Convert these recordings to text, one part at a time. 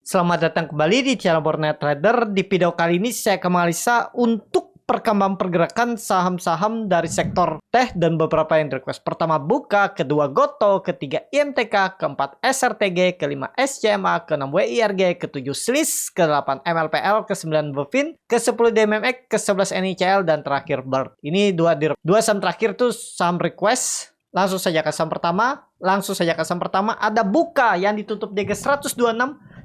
Selamat datang kembali di channel Borneo Trader. Di video kali ini saya akan menganalisa untuk perkembangan pergerakan saham-saham dari sektor teh dan beberapa yang request. Pertama Buka, kedua Goto, ketiga IMTK, keempat SRTG, kelima SCMA, keenam WIRG, ketujuh SLIS, ke-8 MLPL, ke-9 Bovin, ke-10 DMMX, ke-11 NICL, dan terakhir BIRD. Ini dua saham terakhir tuh saham request. Langsung saja ke saham pertama. Ada Buka yang ditutup di 126,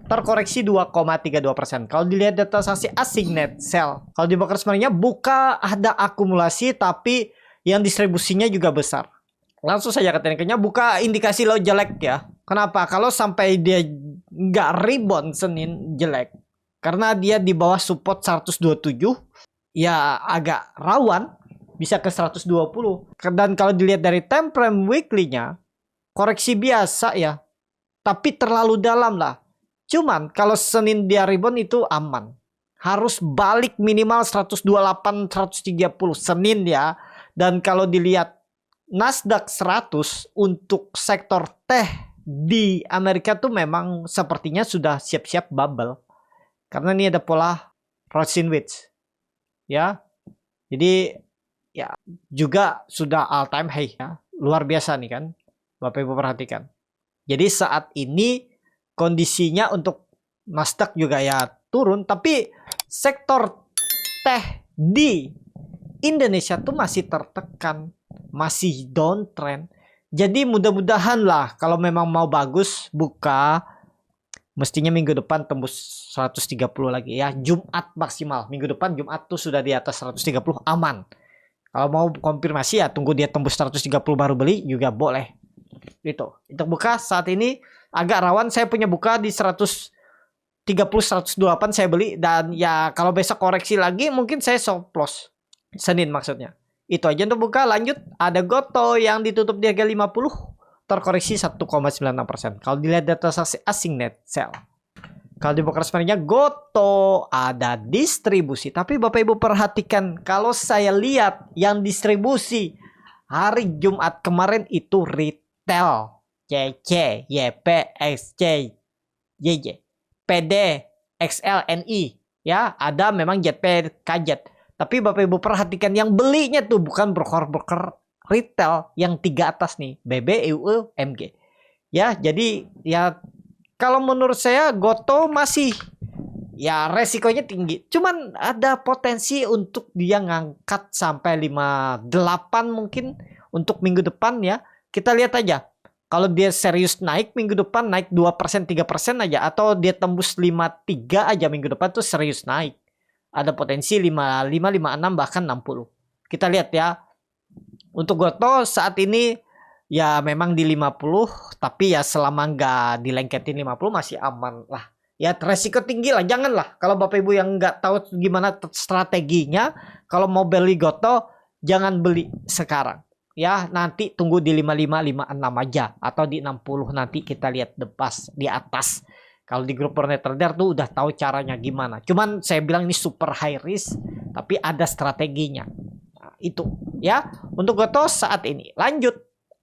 terkoreksi 2,32%. Kalau dilihat data transaksi asing net sell, kalau di broker sebenarnya Buka ada akumulasi tapi yang distribusinya juga besar. Langsung saja ke tekniknya, Buka indikasi low jelek ya. Kenapa? Kalau sampai dia nggak rebound Senin jelek, karena dia di bawah support 127 ya agak rawan bisa ke 120. Dan kalau dilihat dari time frame weekly-nya, koreksi biasa ya, tapi terlalu dalam lah. Cuman kalau Senin dia rebound itu aman. Harus balik minimal 128, 130 Senin ya. Dan kalau dilihat Nasdaq 100 untuk sektor teh di Amerika tuh memang sepertinya sudah siap-siap bubble. Karena ini ada pola Rosin Wedge. Ya. Jadi ya juga sudah all time high ya. Luar biasa nih kan. Bapak Ibu perhatikan. Jadi saat ini kondisinya untuk Nasdaq juga ya turun, tapi sektor teh di Indonesia tuh masih tertekan, masih downtrend. Jadi mudah-mudahan lah kalau memang mau bagus Buka, mestinya minggu depan tembus 130 lagi ya. Jumat maksimal, minggu depan Jumat tuh sudah di atas 130 aman. Kalau mau konfirmasi ya tunggu dia tembus 130 baru beli juga boleh. Itu untuk Buka saat ini agak rawan. Saya punya Buka di 130 128 saya beli, dan ya kalau besok koreksi lagi mungkin saya stop loss Senin maksudnya. Itu aja untuk Buka. Lanjut ada Goto yang ditutup di harga 50, terkoreksi 1,96%. Kalau dilihat data transaksi asing net sell, kalau di broker sebenarnya Goto ada distribusi, tapi Bapak Ibu perhatikan kalau saya lihat yang distribusi hari Jumat kemarin itu retail, CC, YP, XC, JJ, PD, XL, NI. Ya, ada memang JP, KJ. Tapi Bapak Ibu perhatikan yang belinya tuh bukan broker-broker retail yang tiga atas nih, BB, EU, MG. Ya, jadi ya kalau menurut saya Goto masih ya resikonya tinggi. Cuman ada potensi untuk dia ngangkat sampai 58 mungkin untuk minggu depan ya. Kita lihat aja. Kalau dia serius naik minggu depan, naik 2%, 3% aja. Atau dia tembus 53 aja minggu depan tuh serius naik. Ada potensi 55, 56, bahkan 60. Kita lihat ya. Untuk Goto saat ini ya memang di 50. Tapi ya selama nggak dilengketin 50 masih aman lah. Ya resiko tinggi lah. Janganlah. Kalau Bapak Ibu yang nggak tahu gimana strateginya, kalau mau beli Goto, jangan beli sekarang. Ya nanti tunggu di 55, 56 aja. Atau di 60 nanti kita lihat depas di atas. Kalau di grup Borneo Trader tuh udah tahu caranya gimana. Cuman saya bilang ini super high risk. Tapi ada strateginya. Nah, itu ya. Untuk Goto saat ini. Lanjut.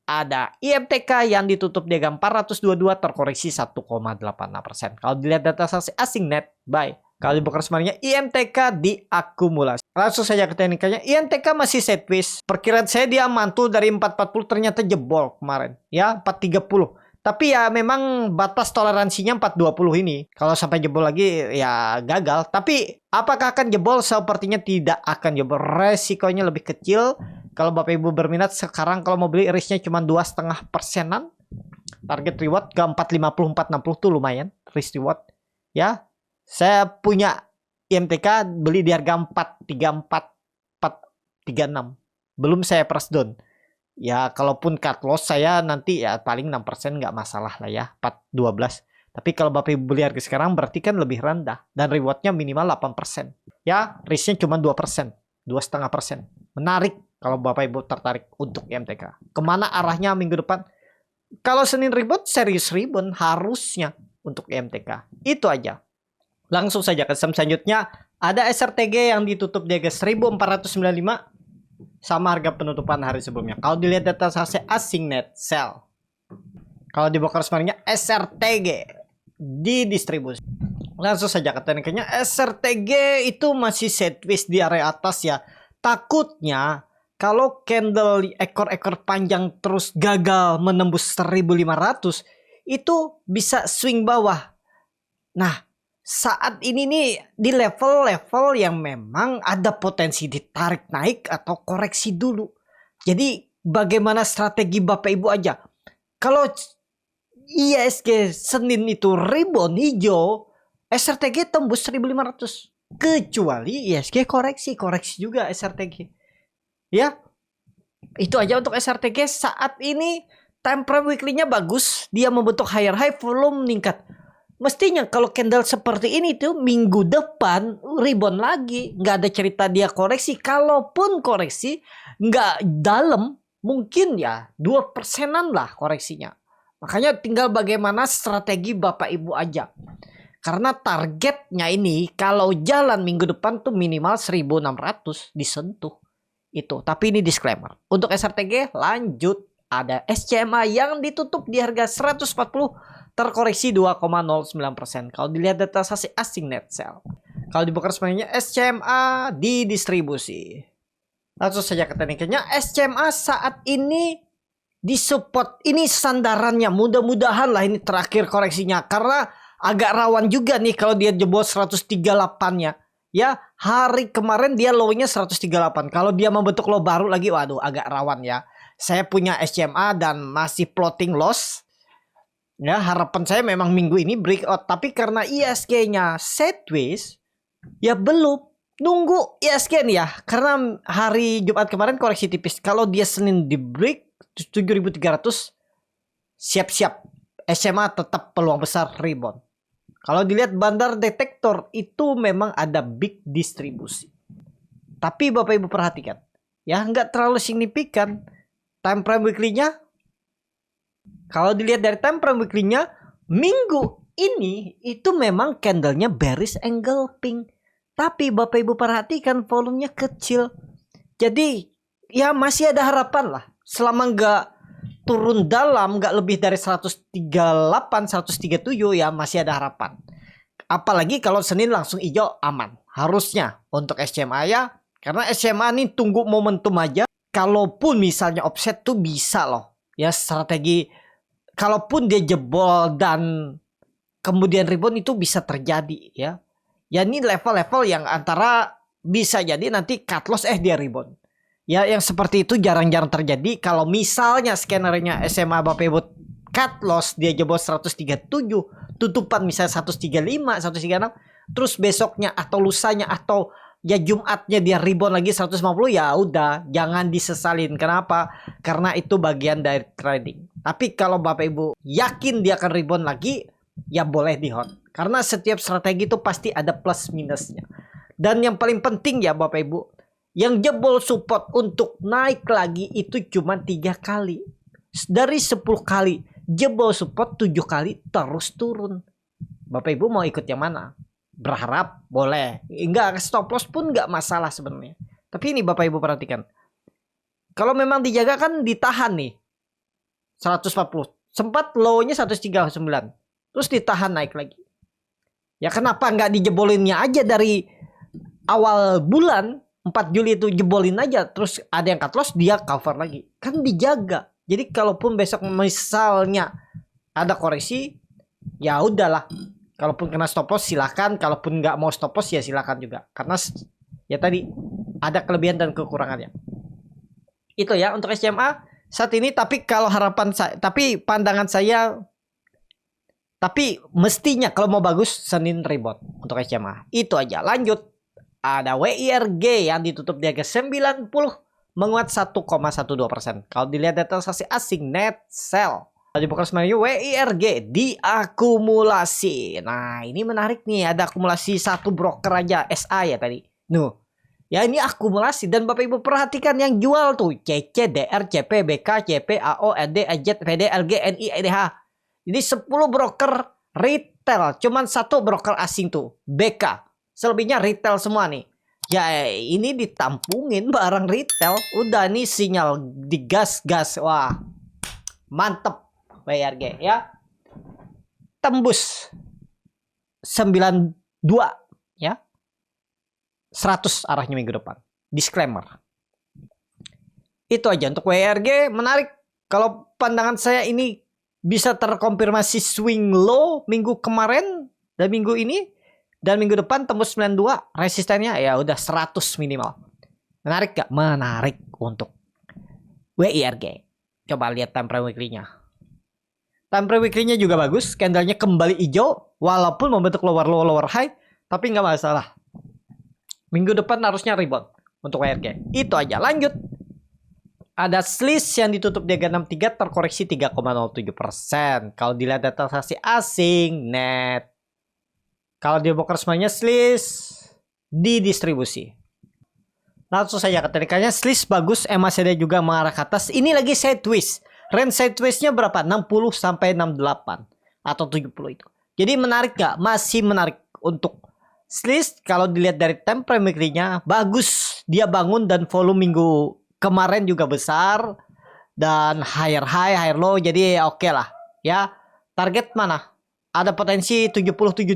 Ada IMTK yang ditutup di harga 422, terkoreksi 1,86%. Kalau dilihat data transaksi asing net buy. Kalau di broker sebenarnya IMTK diakumulasi. Langsung saja ke teknikanya. IMTK masih sideways. Perkiraan saya dia mantul dari 440 ternyata jebol kemarin. Ya 430. Tapi ya memang batas toleransinya 420 ini. Kalau sampai jebol lagi ya gagal. Tapi apakah akan jebol? Sepertinya tidak akan jebol. Resikonya lebih kecil. Kalau Bapak Ibu berminat sekarang kalau mau beli risknya cuma 2,5%-an. Target reward ke 450, 460 tuh lumayan risk reward. Ya. Saya punya IMTK beli di harga 434, 436. Belum saya press down. Ya kalaupun cut loss saya nanti ya paling 6% nggak masalah lah ya, 412. Tapi kalau Bapak Ibu beli harga sekarang berarti kan lebih rendah dan rewardnya minimal 8%. Ya risknya cuma 2%, 2,5%. Menarik kalau Bapak Ibu tertarik untuk IMTK. Kemana arahnya minggu depan? Kalau Senin rebound, serius rebound harusnya untuk IMTK. Itu aja. Langsung saja ke saham selanjutnya. Ada SRTG yang ditutup di harga 1495 sama harga penutupan hari sebelumnya. Kalau dilihat data transaksi asing net sell. Kalau di broker sebenarnya SRTG di distribusi. Langsung saja ke tekniknya, SRTG itu masih sideways di area atas ya. Takutnya kalau candle ekor-ekor panjang terus gagal menembus 1500, itu bisa swing bawah. Nah, saat ini nih di level-level yang memang ada potensi ditarik naik atau koreksi dulu. Jadi bagaimana strategi Bapak Ibu aja. Kalau ISG Senin itu rebound hijau, SRTG tembus 1500. Kecuali ISG koreksi juga SRTG. Ya, itu aja untuk SRTG. Saat ini time frame weekly-nya bagus, dia membentuk higher high, volume meningkat. Mestinya kalau candle seperti ini tuh minggu depan rebound lagi, nggak ada cerita dia koreksi. Kalaupun koreksi nggak dalam, mungkin ya 2%-an lah koreksinya. Makanya tinggal bagaimana strategi Bapak Ibu aja. Karena targetnya ini kalau jalan minggu depan tuh minimal 1600 disentuh. Itu. Tapi ini disclaimer. Untuk SRTG lanjut. Ada SCMA yang ditutup di harga 140 terkoreksi 2,09%. Kalau dilihat data transaksi asing net sell. Kalau dibuka resminya SCMA di distribusi. Langsung saja ke tekniknya. SCMA saat ini di support. Ini sandarannya. Mudah-mudahan lah ini terakhir koreksinya. Karena agak rawan juga nih kalau dia jebol 138-nya. Ya, hari kemarin dia low-nya 138. Kalau dia membentuk low baru lagi, waduh agak rawan ya. Saya punya SCMA dan masih plotting loss. Ya, harapan saya memang minggu ini breakout. Tapi karena ISG-nya sideways, ya belum. Nunggu ISG nih ya. Karena hari Jumat kemarin koreksi tipis. Kalau dia Senin di break 7.300, siap-siap. SMA tetap peluang besar rebound. Kalau dilihat bandar detektor itu memang ada big distribusi. Tapi Bapak Ibu perhatikan. Ya nggak terlalu signifikan. Time frame weekly-nya. Kalau dilihat dari time frame weekly-nya. Minggu ini itu memang candlenya bearish engulfing. Tapi Bapak Ibu perhatikan volumenya kecil. Jadi ya masih ada harapan lah. Selama nggak turun dalam, nggak lebih dari 138, 137 ya masih ada harapan. Apalagi kalau Senin langsung hijau aman. Harusnya untuk SCMA ya. Karena SCMA nih tunggu momentum aja. Kalaupun misalnya offset tuh bisa loh. Ya strategi. Kalaupun dia jebol dan kemudian rebound itu bisa terjadi ya. Ya ini level-level yang antara bisa jadi nanti cut loss dia rebound. Ya yang seperti itu jarang-jarang terjadi. Kalau misalnya scannernya SMA Bapak Ibu cut loss dia jebol 137, tutupan misalnya 135, 136, terus besoknya atau lusanya atau ya Jumatnya dia rebound lagi 150, ya udah jangan disesalin. Kenapa? Karena itu bagian dari trading. Tapi kalau Bapak Ibu yakin dia akan rebound lagi, ya boleh di hold. Karena setiap strategi itu pasti ada plus minusnya. Dan yang paling penting ya Bapak Ibu, yang jebol support untuk naik lagi itu cuma 3 kali. Dari 10 kali jebol support 7 kali terus turun. Bapak Ibu mau ikut yang mana? Berharap boleh. Enggak, stop loss pun enggak masalah sebenarnya. Tapi ini Bapak Ibu perhatikan. Kalau memang dijaga kan ditahan nih. 140. Sempat low-nya 139. Terus ditahan naik lagi. Ya kenapa enggak dijebolinnya aja dari awal bulan? 4 Juli itu jebolin aja. Terus ada yang cut loss dia cover lagi. Kan dijaga. Jadi kalaupun besok misalnya ada koreksi, ya udahlah. Kalaupun kena stop loss silakan. Kalaupun nggak mau stop loss ya silakan juga. Karena ya tadi ada kelebihan dan kekurangannya. Itu ya untuk SMA saat ini. Tapi kalau harapan saya, tapi pandangan saya, tapi mestinya kalau mau bagus Senin rebound untuk SMA. Itu aja. Lanjut. Ada WIRG yang ditutup di harga 90 menguat 1,12%. Kalau dilihat data transaksi asing net sell. Kalau dibuka semuanya WIRG diakumulasi. Nah ini menarik nih, ada akumulasi satu broker aja SA ya tadi. Ya ini akumulasi dan Bapak Ibu perhatikan yang jual tuh CC, DR, CP, BK, CP, AO, ND, EJ, PD, LG, NI, EDH. Jadi 10 broker retail, cuman satu broker asing tuh BK. Selebihnya retail semua nih. Ya ini ditampungin barang retail. Udah nih sinyal digas-gas. Wah mantep WIRG ya. Tembus 92 ya. 100 arahnya minggu depan. Disclaimer. Itu aja untuk WIRG. Menarik. Kalau pandangan saya ini bisa terkonfirmasi swing low minggu kemarin dan minggu ini, dan minggu depan tembus 92, resistennya ya udah 100 minimal. Menarik gak? Menarik untuk WIRG. Coba lihat time frame weekly-nya. Time frame weekly-nya juga bagus, candlenya kembali hijau walaupun membentuk lower low lower high, tapi nggak masalah. Minggu depan harusnya rebound untuk WIRG. Itu aja. Lanjut. Ada SLIS yang ditutup di 63 terkoreksi 3,07%. Kalau dilihat data transaksi asing net. Kalau di broker semuanya SLIS di distribusi. Langsung saja ketikanya SLIS bagus, MACD juga mengarah ke atas. Ini lagi sideways. Range sideways-nya berapa? 60 sampai 68 atau 70 itu. Jadi menarik gak? Masih menarik untuk SLIS. Kalau dilihat dari time frame weekly-nya bagus. Dia bangun dan volume minggu kemarin juga besar dan higher high, higher low, jadi oke lah ya. Target mana? Ada potensi 70-72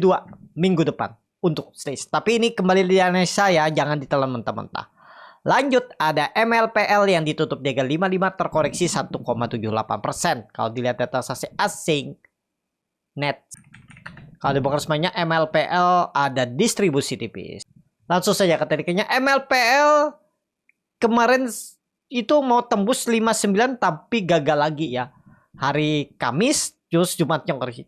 minggu depan untuk SLIS. Tapi ini kembali di analisa saya, jangan ditelan mentah-mentah. Lanjut, ada MLPL yang ditutup di 55 terkoreksi 1,78%. Kalau dilihat data transaksi asing net. Kalau di broker semuanya MLPL ada distribusi tipis. Langsung saja ketikanya MLPL kemarin itu mau tembus 59 tapi gagal lagi ya. Hari Kamis terus Jumatnya koreksi.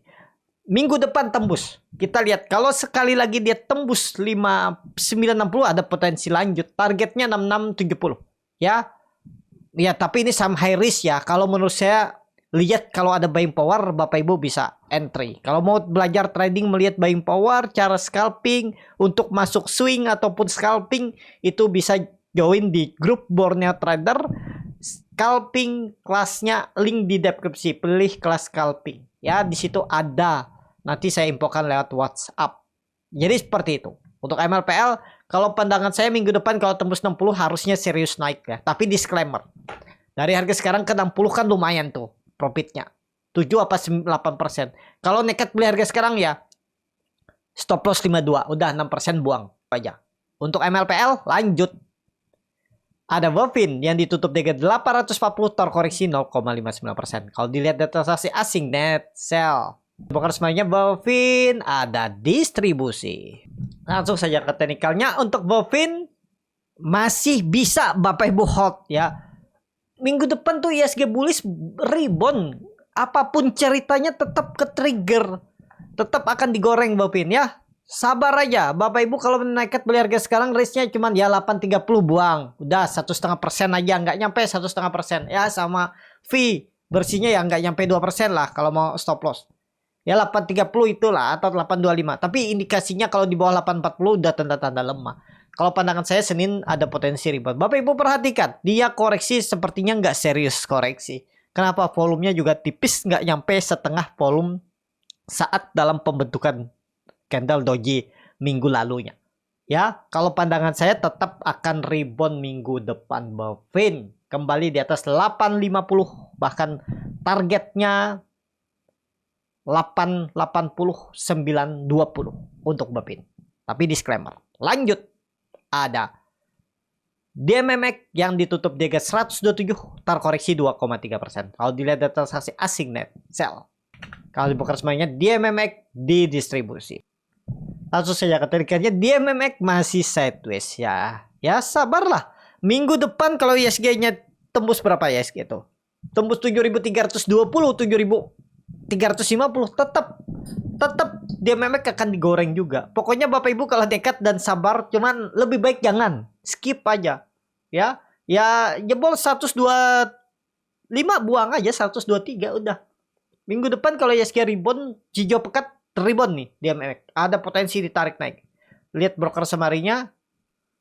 Minggu depan tembus. Kita lihat kalau sekali lagi dia tembus 5960 ada potensi lanjut. Targetnya 6670 ya. Ya tapi ini sama high risk ya. Kalau menurut saya lihat kalau ada buying power Bapak Ibu bisa entry. Kalau mau belajar trading melihat buying power, cara scalping untuk masuk swing ataupun scalping itu bisa join di grup Borneo Trader scalping kelasnya, link di deskripsi. Pilih kelas scalping ya, di situ ada, nanti saya infokan lewat WhatsApp. Jadi seperti itu untuk MLPL. Kalau pandangan saya minggu depan kalau tembus 60 harusnya serius naik ya, tapi disclaimer dari harga sekarang ke 60 kan lumayan tuh profitnya 7 apa 8%. Kalau nekat beli harga sekarang ya stop loss 52, udah 6% buang aja. Untuk MLPL lanjut. Ada Bovin yang ditutup dengan 840 terkoreksi 0,59%. Kalau dilihat data transaksi asing net sell. Bukan semuanya Bovin ada distribusi. Langsung saja ke teknikalnya. Untuk Bovin masih bisa Bapak Ibu hold ya. Minggu depan tuh ISG bullish rebound. Apapun ceritanya tetap ke trigger. Tetap akan digoreng Bovin ya. Sabar aja Bapak Ibu. Kalau nekat beli harga sekarang risknya cuma ya 830 buang. Udah 1,5% aja, nggak nyampe 1,5% ya, sama fee bersihnya ya nggak nyampe 2% lah kalau mau stop loss. Ya 830 itulah atau 825. Tapi indikasinya kalau di bawah 840 udah tanda-tanda lemah. Kalau pandangan saya Senin ada potensi rebound. Bapak Ibu perhatikan, dia koreksi sepertinya nggak serius koreksi. Kenapa? Volumenya juga tipis, nggak nyampe setengah volume saat dalam pembentukan candle doji minggu lalunya. Ya, kalau pandangan saya tetap akan rebound minggu depan Bovin. Kembali di atas 850, bahkan targetnya 880 920 untuk Bovin. Tapi disclaimer. Lanjut. Ada DMMX yang ditutup di harga 127 terkoreksi 2,3%. Kalau dilihat data transaksi asing net sell. Kalau dibuka semuanya DMMX di distribusi. Langsung saja ketikanya DMMX masih sideways ya. Ya sabarlah. Minggu depan kalau ISG-nya tembus berapa ISG itu? Tembus 7.320, 7.350 tetap DMMX akan digoreng juga. Pokoknya Bapak Ibu kalau nekat dan sabar, cuman lebih baik jangan. Skip aja. Ya. Ya jebol 125 buang aja 123 udah. Minggu depan kalau ISG rebound, hijau pekat rebound nih DMMX. Ada potensi ditarik naik. Lihat broker semarinya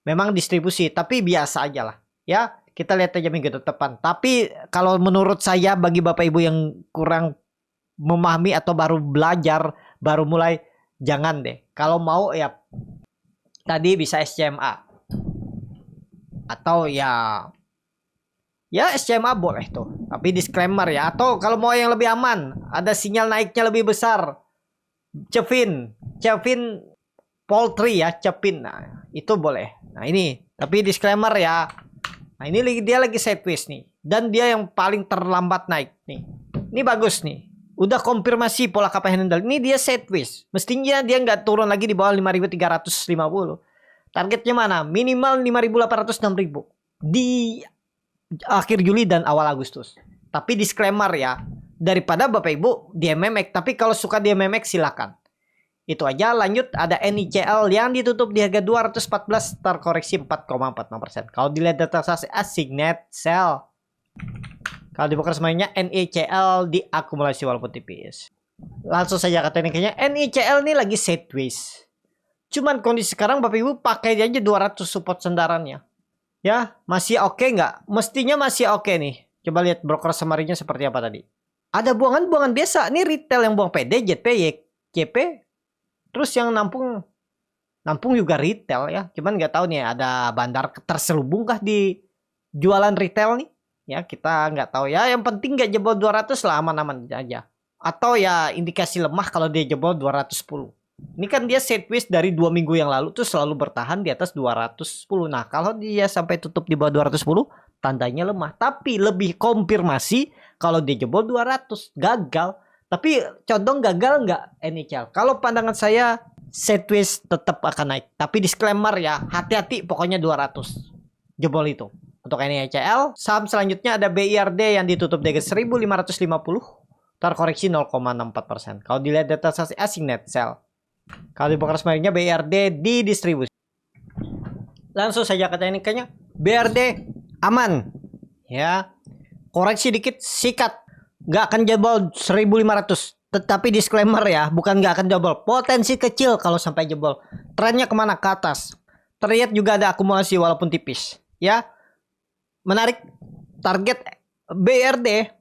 memang distribusi tapi biasa aja lah. Ya, kita lihat aja minggu depan. Tapi kalau menurut saya bagi Bapak Ibu yang kurang memahami atau baru belajar, baru mulai, jangan deh. Kalau mau ya tadi bisa SCMA. Atau ya SCMA boleh tuh. Tapi disclaimer ya. Atau kalau mau yang lebih aman, ada sinyal naiknya lebih besar. Kevin Poultry ya, Kevin. Nah, itu boleh. Nah, ini tapi disclaimer ya. Nah, ini dia lagi sideways nih. Dan dia yang paling terlambat naik nih. Ini bagus nih. Udah konfirmasi pola KP handle. Ini dia sideways. Mestinya dia nggak turun lagi di bawah 5.350. Targetnya mana? Minimal 5.800 6.000 di akhir Juli dan awal Agustus. Tapi disclaimer ya. Daripada Bapak Ibu di MMX. Tapi kalau suka di MMX silakan. Itu aja. Lanjut ada NICL yang ditutup di harga 214 terkoreksi 4,46%. Kalau dilihat data asing net sell. Kalau dibongkar semuanya NICL diakumulasi walaupun tipis. Langsung saja kata ini kayaknya NICL ini lagi sideways. Cuman kondisi sekarang Bapak Ibu pakai aja 200 support sandarannya. Ya, masih oke nggak? Mestinya masih oke nih. Coba lihat broker summary-nya seperti apa tadi. Ada buangan-buangan biasa. Ini retail yang buang PD, JP, YP. Terus yang nampung juga retail ya. Cuman nggak tahu nih ada bandar terselubung kah di jualan retail nih. Ya kita nggak tahu ya. Yang penting nggak jebol 200 lah, aman-aman aja. Atau ya indikasi lemah kalau dia jebol 210. Ini kan dia sideways dari 2 minggu yang lalu tuh selalu bertahan di atas 210. Nah kalau dia sampai tutup di bawah 210 tandanya lemah. Tapi lebih konfirmasi kalau dia jebol 200 gagal. Tapi condong gagal nggak NICL? Kalau pandangan saya sideways tetap akan naik. Tapi disclaimer ya, hati-hati pokoknya 200 jebol itu. Untuk NICL, saham selanjutnya ada BIRD yang ditutup di 1.550 terkoreksi 0,64%. Kalau dilihat data asing net sell. Kalau dibongkar semuanya BIRD di distribusi. Langsung saja kata ini kayaknya BIRD aman. Ya. Koreksi dikit sikat. Nggak akan jebol 1.500. Tetapi disclaimer ya, bukan nggak akan jebol. Potensi kecil kalau sampai jebol. Trennya kemana? Ke atas. Terlihat juga ada akumulasi walaupun tipis. Ya. Menarik. Target BIRD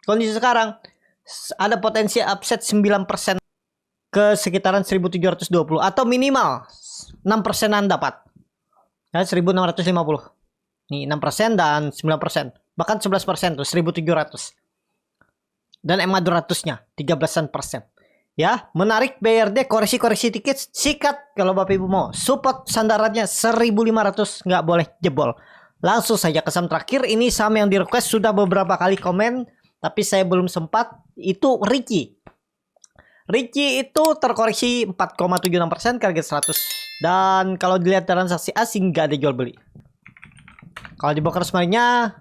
kondisi sekarang ada potensi upset 9% ke sekitaran 1.720 atau minimal 6%an dapat. Ya, 1.650. Nih 6% dan 9%. Bahkan 11% tuh 1.700. Dan EMA 200-nya 13%. Ya, menarik BRD koreksi-koreksi dikit sikat kalau Bapak Ibu mau. Support sandarannya 1.500 nggak boleh jebol. Langsung saja ke saham terakhir. Ini saham yang di request sudah beberapa kali komen tapi saya belum sempat. Itu Ricci. Ricci itu terkoreksi 4,76% ke harga 100. Dan kalau dilihat transaksi asing nggak ada jual beli. Kalau di broker semuanya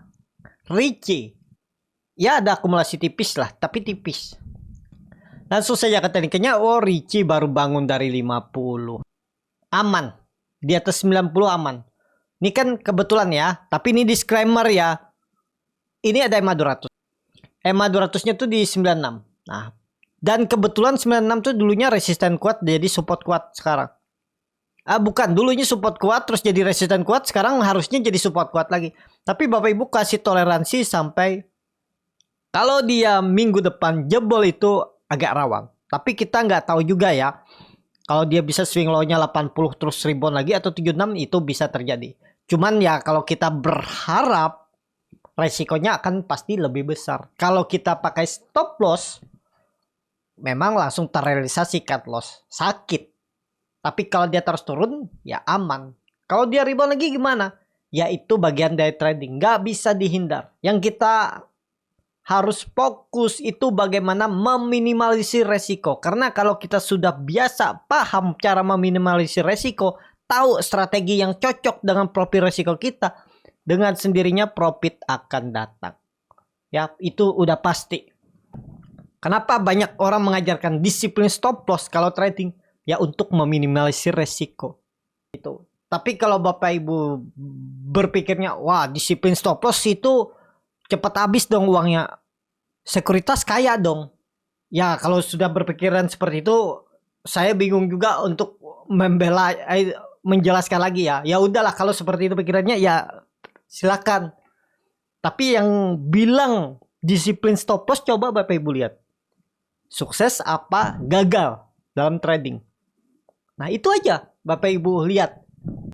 Ricci. Ya ada akumulasi tipis lah, tapi tipis. Langsung saja ke tekniknya, oh Ricci baru bangun dari 50. Aman. Di atas 90 aman. Ini kan kebetulan ya, tapi ini disclaimer ya. Ini ada EMA 200. EMA 200-nya tuh di 96. Nah, dan kebetulan 96 tuh dulunya resisten kuat jadi support kuat sekarang. Bukan, dulunya support kuat terus jadi resisten kuat, sekarang harusnya jadi support kuat lagi. Tapi Bapak Ibu kasih toleransi sampai kalau dia minggu depan jebol itu agak rawan. Tapi kita nggak tahu juga ya. Kalau dia bisa swing low-nya 80 terus rebound lagi atau 76 itu bisa terjadi. Cuman ya kalau kita berharap resikonya akan pasti lebih besar. Kalau kita pakai stop loss memang langsung terrealisasi cut loss. Sakit. Tapi kalau dia terus turun, ya aman. Kalau dia rebound lagi gimana? Ya itu bagian dari trading. Nggak bisa dihindar. Yang kita harus fokus itu bagaimana meminimalisir resiko. Karena kalau kita sudah biasa paham cara meminimalisir resiko, tahu strategi yang cocok dengan profil resiko kita, dengan sendirinya profit akan datang. Ya, itu udah pasti. Kenapa banyak orang mengajarkan disiplin stop loss kalau trading? Ya untuk meminimalisir resiko. Itu. Tapi kalau Bapak Ibu berpikirnya, wah disiplin stop loss itu cepat habis dong uangnya. Sekuritas kaya dong. Ya kalau sudah berpikiran seperti itu, saya bingung juga untuk menjelaskan lagi ya. Ya udahlah kalau seperti itu pikirannya ya silakan. Tapi yang bilang disiplin stop loss coba Bapak Ibu lihat. Sukses apa gagal dalam trading. Nah itu aja Bapak Ibu lihat.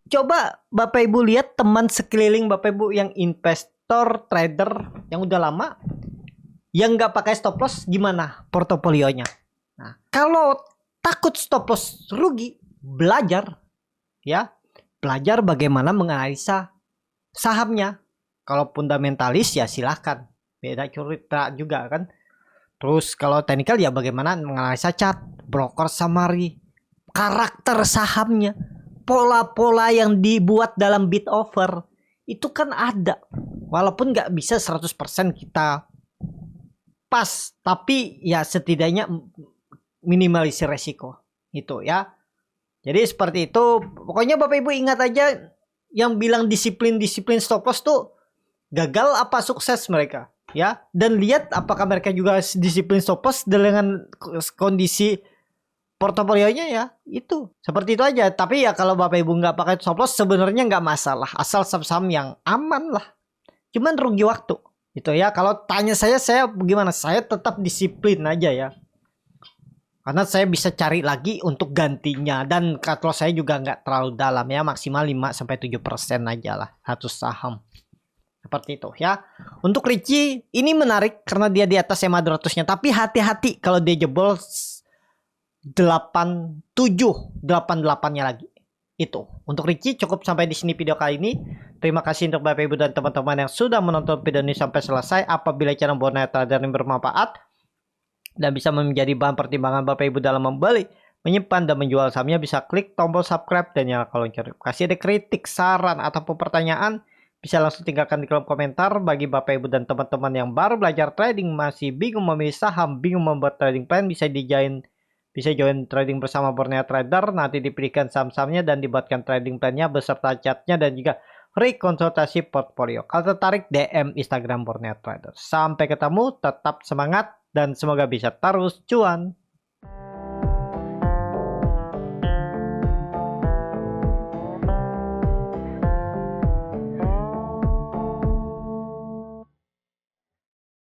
Coba Bapak Ibu lihat teman sekeliling Bapak Ibu yang investor, trader yang udah lama. Yang nggak pakai stop loss gimana portofolionya. Nah kalau takut stop loss rugi, belajar ya. Belajar bagaimana menganalisa sahamnya. Kalau fundamentalis ya silahkan, beda cerita juga kan. Terus kalau teknikal ya bagaimana menganalisa chart, broker summary, karakter sahamnya, pola-pola yang dibuat dalam bid offer itu kan ada. Walaupun nggak bisa 100% kita pas, tapi ya setidaknya minimalisir resiko itu ya. Jadi seperti itu. Pokoknya Bapak Ibu ingat aja, yang bilang disiplin stop loss tuh gagal apa sukses mereka ya. Dan lihat apakah mereka juga disiplin stop loss dengan kondisi portofolionya ya. Itu seperti itu aja. Tapi ya kalau Bapak Ibu nggak pakai stop loss sebenarnya nggak masalah, asal saham yang aman lah. Cuman rugi waktu itu ya. Kalau tanya saya bagaimana, saya tetap disiplin aja ya. Karena saya bisa cari lagi untuk gantinya. Dan kalau saya juga nggak terlalu dalam ya. Maksimal 5-7% aja lah satu saham. Seperti itu ya. Untuk Ricci ini menarik karena dia di atas EMA 200-nya. Tapi hati-hati kalau dia jebol 88-nya lagi. Itu. Untuk Ricci cukup sampai di sini video kali ini. Terima kasih untuk Bapak Ibu dan teman-teman yang sudah menonton video ini sampai selesai. Apabila channel Borneo Trader ini bermanfaat dan bisa menjadi bahan pertimbangan Bapak Ibu dalam membeli, menyimpan, dan menjual sahamnya, bisa klik tombol subscribe dan nyalakan lonceng. Kasih ada kritik, saran, ataupun pertanyaan, bisa langsung tinggalkan di kolom komentar. Bagi Bapak Ibu dan teman-teman yang baru belajar trading, masih bingung memilih saham, bingung membuat trading plan, bisa join trading bersama Borneo Trader. Nanti diberikan saham-sahamnya dan dibuatkan trading plannya beserta chartnya dan juga free konsultasi portfolio. Kalau tertarik, DM Instagram Borneo Trader. Sampai ketemu, tetap semangat dan semoga bisa terus cuan.